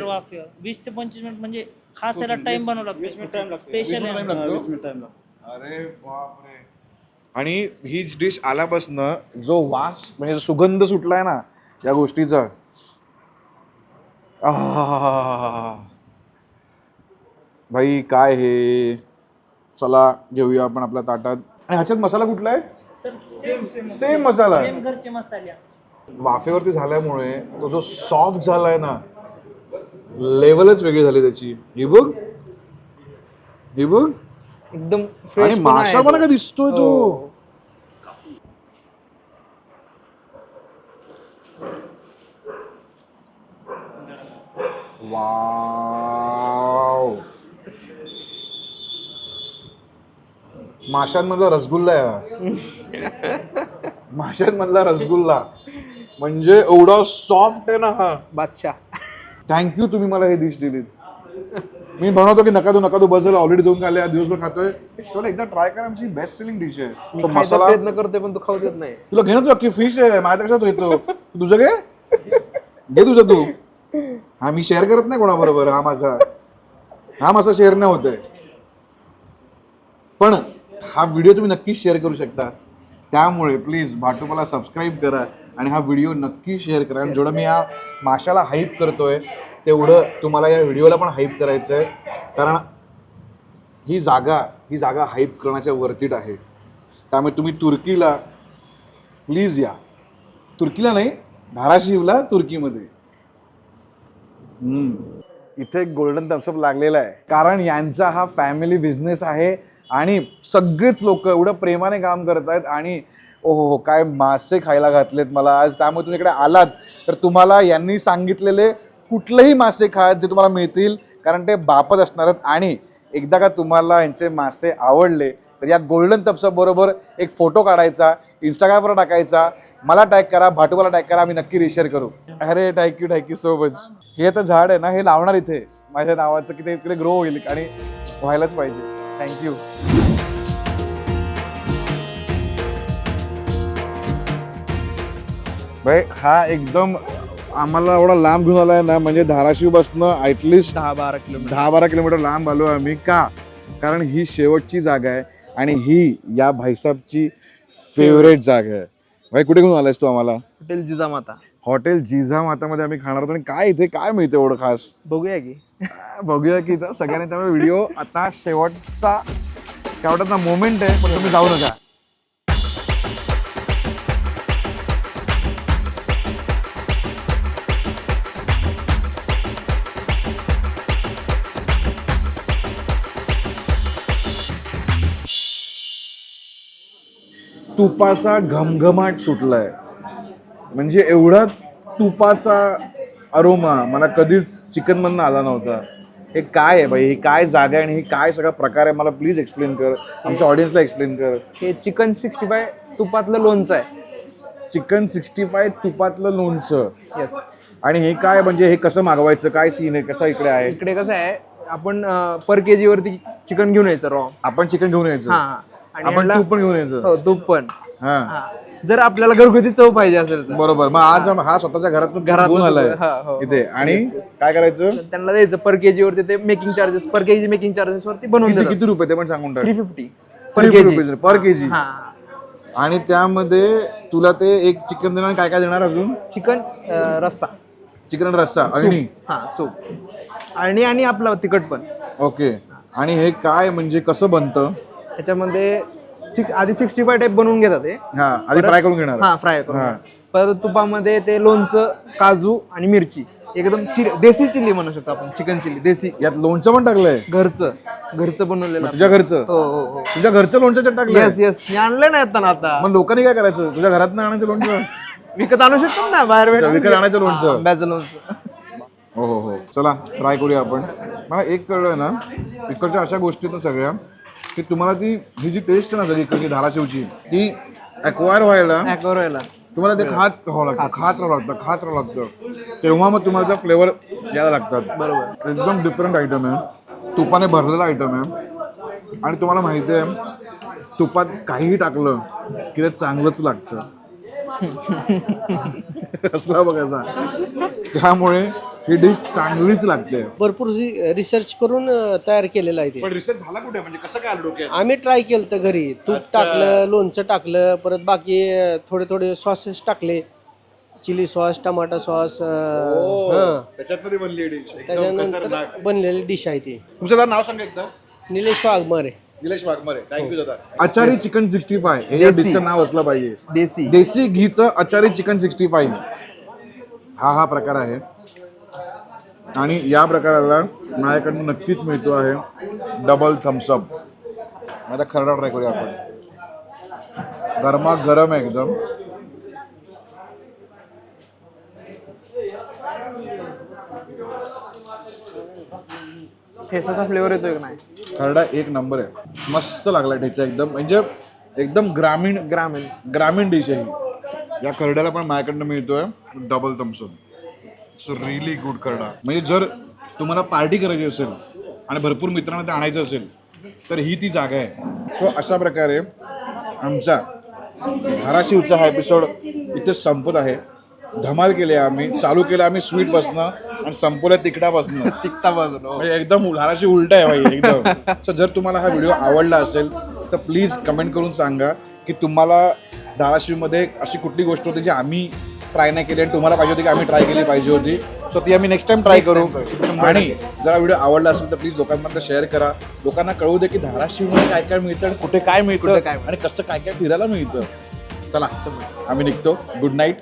वाफेवर 20 ते 25 मिनिट, म्हणजे खास याला टाइम बनवला स्पेशल. अरे बापरे. आणि ही डिश आल्यापासून जो वास म्हणजे सुगंध सुटलाय ना या गोष्टीचा, भाई काय हे. चला घेऊया आपण आपल्या ताटात. आणि ह्याच्यात मसाला कुठला आहे? सेम मसाला. घरचे मसाले वाफेवरती झाल्यामुळे तो जो सॉफ्ट झालाय ना, लेवलच वेगळी झाली त्याची. हे बघ एकदम. आणि मासा मला काय दिसतोय तो. वाव, माशांमधला रसगुल्ला आहे. माशांमधला रसगुल्ला म्हणजे एवढा सॉफ्ट आहे ना हा. बादशाह. थँक्यू, तुम्ही मला हे डिश दिली. मी बनवतो की नका तू बस झाला, ऑलरेडी 2 खाल्ले, दिवसभर खातोय. तुला एकदा ट्राय करा, आमची बेस्ट सेलिंग डिश आहे. तो मसाला प्रयत्न करतोय पण तू खाऊ देत नाही. तुला घे ना, तू अख्खी फिश आहे माझ्या कशात येतो. तुझं घे तुझं तू. हा मी शेअर करत नाही कोणाबरोबर. हा मासा शेअर नाही होत आहे. पण हा व्हिडिओ तुम्ही नक्कीच शेअर करू शकता. त्यामुळे प्लीज भाटुमाला सबस्क्राईब करा आणि हा व्हिडिओ नक्की शेअर करा. आणि जेवढं मी या माशाला हाईप करतोय तेवढं तुम्हाला या व्हिडिओला पण हाईप करायचं आहे. कारण ही जागा हाईप करण्याच्या वरतीट आहे. त्यामुळे तुम्ही तुर्कीला प्लीज या. तुर्कीला नाही, धाराशिवला तुर्कीमध्ये. इथे एक गोल्डन थम्सअप लागलेला आहे कारण यांचा हा फॅमिली बिझनेस आहे आणि सगळेच लोक एवढं प्रेमाने काम करत आहेत आणि ओहो काय मासे खायला घातलेत मला आज. त्यामुळे तुम्ही इकडे आलात तर तुम्हाला यांनी सांगितलेले कुठलेही मासे खा जे तुम्हाला मिळतील कारण ते बापच असणार आहेत. आणि एकदा का तुम्हाला यांचे मासे आवडले तर या गोल्डन थम्सअप बरोबर एक फोटो काढायचा, इंस्टाग्रामवर टाकायचा, मला टॅग करा, भाटूबाला टॅग करा, आम्ही नक्की रिशेअर करू. अरे थँक्यू सो मच. हे तर झाड आहे ना, हे लावणार इथे माझ्या नावाचं की ते इकडे ग्रो होईल आणि व्हायलाच पाहिजे. थँक्यू. भाई हा एकदम आम्हाला एवढा लांब घेऊन आलाय ना, म्हणजे धाराशिव बसणं ॲटलिस्ट 10-12 किलोमीटर लांब आलो आम्ही. का? कारण ही शेवटची जागा आहे आणि ही या भाईसाहेबची फेवरेट जागा आहे. भाई कुठे घेऊन आलायस तू आम्हाला? हॉटेल जिजामाता. हॉटेल जिजामातामध्ये आम्ही खाणार होतो. आणि काय इथे काय मिळतं एवढं खास? बघूया की. बघूया की इथं सगळ्यांनी. त्यामुळे व्हिडिओ आता शेवटचा काय वाटत ना मोमेंट आहे, पण तुम्ही जाऊ नका. तुपाचा घमघमाट सुटलाय, म्हणजे एवढा तुपाचा अरोमा मला कधीच चिकन मधनं आला नव्हता. हे काय आहे बाई? ही काय जागा आहे आणि ही काय सगळा प्रकार आहे? मला प्लीज एक्सप्लेन कर, आमच्या ऑडियन्सला एक्सप्लेन कर. हे चिकन 65 तुपातलं लोणचं आहे. चिकन 65 तुपातलं लोणचं. येस. आणि हे काय म्हणजे हे कसं मागवायचं? काय सीन आहे? कसं इकडे आहे? इकडे कसं आहे, आपण पर केजी वरती चिकन घेऊन यायचं रॉ. आपण चिकन घेऊन यायचं आणि आपण ह्याला- तूप पण घेऊन यायचं. हो तूप पण. हा जर आपल्याला घरगुती चव पाहिजे असेल तर बरोबर. मग आज हा स्वतःच्या घरात घेऊन आलाय हो. इथे. आणि काय करायचं? तर त्यांना द्यायचं पर केजी वरती, ते मेकिंग चार्जेस पर केजी मेकिंग चार्जेस वरती बनवून किती देतात. किती रुपये ते पण सांगून टाक. 350 पर केजी. हा. आणि त्यामध्ये तुला ते एक चिकन देणार. काय काय देणार अजून? चिकन रस्सा, चिकन रस्सा आणि हा सूप आणि आपला तिखट पण. ओके. आणि हे काय म्हणजे कसं बनतं? त्याच्यामध्ये आधी 65 टाईप बनवून घेतात ते. हा आधी फ्राय करून घेणार. हा फ्राय करून. हा. परत तुपामध्ये ते लोणचं, काजू आणि मिरची, एकदम देसी चिल्ली म्हणू शकतो आपण. चिकन चिल्ली देसी. यात लोणचं पण टाकलंय? घरचं बनवलेलं. तुझ्या घरचं? हो हो हो. तुझ्या घरचं लोणचं टाकलं? Yes yes. मी आणलं नाही आता. मग लोकांनी काय करायचं? तुझ्या घरात नाही आणायचं लोणचं? विकत आणू शकतो ना बाहेर. विकत आणायचं लोणचं? आंब्याचं लोणचं. हो हो हो. चला ट्राय करूया आपण. मला एक कळलंय ना, इकडच्या अशा गोष्टी ना सगळ्या की तुम्हाला ही जी टेस्ट आहे ना जरी इकडची धाराशिवची, ती अक्वायर व्हायला तुम्हाला ते खात राहावं लागतं. तेव्हा मग तुम्हाला त्या फ्लेवर यायला लागतात. बरोबर. एकदम डिफरंट आयटम आहे, तुपाने भरलेला आयटम आहे. आणि तुम्हाला माहिती आहे तुपात काहीही टाकलं की ते चांगलंच लागतं. कसला बघायचा. त्यामुळे ही डिश चांगलीच लागते. भरपूर रिसर्च करून तयार केलेलं आहे ते. पण रिसर्च झाला कुठे? म्हणजे कसं काय डोक्यात? आम्ही ट्राय केलं तर घरी. तूप टाकलं, लोणचं टाकलं, परत बाकी थोडे सॉसेस टाकले, चिली सॉस, टमाटा सॉस. त्याच्यात बनली डिश. त्याच्यानंतर बनलेली डिश आहे ती. तुमचं नाव सांगा एकदा. निलेश वाघमारे. निलेश वाघमारे. थँक्यू दादा. आचारी चिकन 65 हे या डिशचं नाव असलं पाहिजे. देसी घीचं आचारी चिकन 65 हा प्रकार आहे. आणि या प्रकाराला माझ्याकडनं नक्कीच मिळतो आहे डबल थम्सअप. आता खरडा ट्राय करूया आपण. गरमा गरम आहे एकदम. ठेचाचा फ्लेवर येतोय का नाही? खरडा एक नंबर आहे. मस्त लागला ठेचा एकदम. म्हणजे एकदम ग्रामीण डिश आहे ही. या खरड्याला पण माझ्याकडनं मिळतोय double Thums Up. So really good खरडा. म्हणजे जर तुम्हाला पार्टी करायची असेल आणि भरपूर मित्रांना ते आणायचं असेल तर ही ती जागा आहे. सो अशा प्रकारे आमचा धाराशिवचा हा एपिसोड इथे संपत आहे. धमाल केली आम्ही. चालू केलं आम्ही स्वीटपासनं आणि संपवलं तिखटापासनं. म्हणजे एकदम धाराशिव उलटा आहे भाई एकदम. सो जर तुम्हाला हा व्हिडिओ आवडला असेल तर प्लीज कमेंट करून सांगा की तुम्हाला धाराशिवमध्ये अशी कुठली गोष्ट होती जी आम्ही ट्राय नाही केली आणि तुम्हाला पाहिजे होती की आम्ही ट्राय केली पाहिजे होती. सो ती आम्ही नेक्स्ट टाइम ट्राय करू. आणि जर व्हिडिओ आवडला असेल तर प्लीज लोकांपर्यंत शेअर करा. लोकांना कळू दे की धाराशिवमध्ये काय काय मिळतं आणि कुठे काय मिळतं आणि कसं काय काय फिरायला मिळतं. चला आम्ही निघतो. Good night.